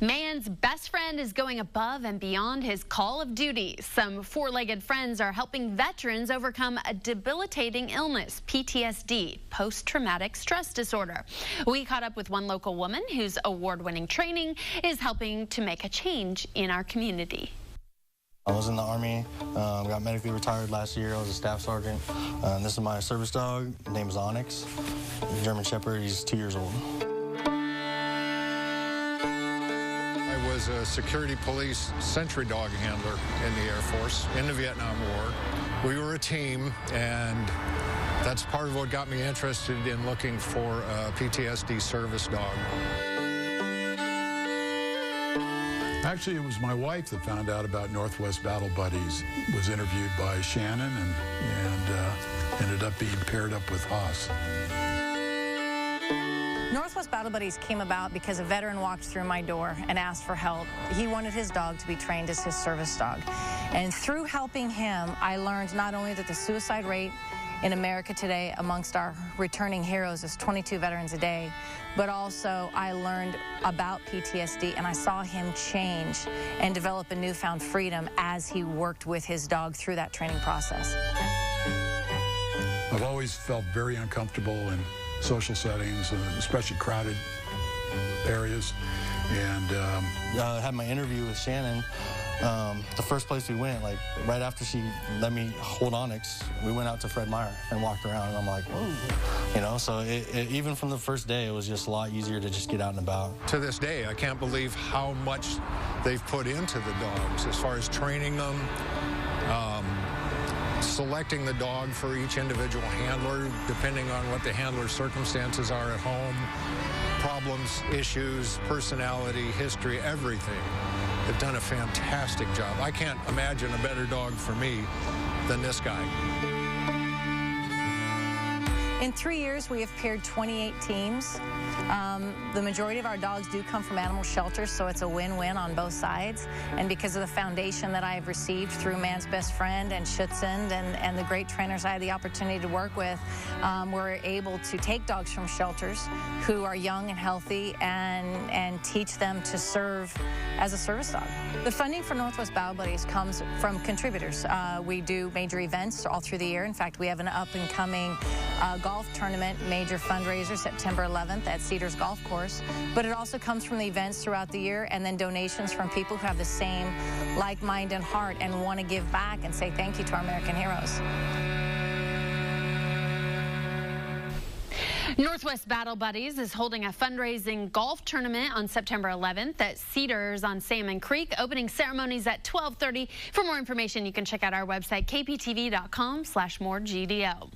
Man's best friend is going above and beyond his call of duty. Some four-legged friends are helping veterans overcome a debilitating illness, PTSD, post-traumatic stress disorder. We caught up with one local woman whose award-winning training is helping to make a change in our community. I was in the Army, got medically retired last year. I was a staff sergeant. This is my service dog. His name is Onyx, German Shepherd. He's 2 years old. I was a security police sentry dog handler in the Air Force in the Vietnam War. We were a team, and that's part of what got me interested in looking for a PTSD service dog. Actually, it was my wife that found out about Northwest Battle Buddies, was interviewed by Shannon, and ended up being paired up with Haas. Northwest Battle Buddies came about because a veteran walked through my door and asked for help. He wanted his dog to be trained as his service dog. And through helping him, I learned not only that the suicide rate in America today amongst our returning heroes is 22 veterans a day, but also I learned about PTSD, and I saw him change and develop a newfound freedom as he worked with his dog through that training process. I've always felt very uncomfortable in social settings, especially crowded areas. And I had my interview with Shannon. The first place we went, like right after she let me hold Onyx, we went out to Fred Meyer and walked around, and I'm like, whoa, you know. So even from the first day, it was just a lot easier to just get out and about. To this day, I can't believe how much they've put into the dogs as far as training them, selecting the dog for each individual handler, depending on what the handler's circumstances are at home, problems, issues, personality, history, everything. They've done a fantastic job. I can't imagine a better dog for me than this guy. In 3 years, we have paired 28 teams. The majority of our dogs do come from animal shelters, so it's a win-win on both sides. And because of the foundation that I have received through Man's Best Friend and Schutzend and the great trainers I had the opportunity to work with, we're able to take dogs from shelters who are young and healthy and teach them to serve as a service dog. The funding for Northwest Battle Buddies comes from contributors. We do major events all through the year. In fact, we have an up-and-coming golf tournament, major fundraiser, September 11th at Cedars Golf Course. But it also comes from the events throughout the year, and then donations from people who have the same like mind and heart and want to give back and say thank you to our American heroes. Northwest Battle Buddies is holding a fundraising golf tournament on September 11th at Cedars on Salmon Creek. Opening ceremonies at 12:30. For more information, you can check out our website, kptv.com/moregdo.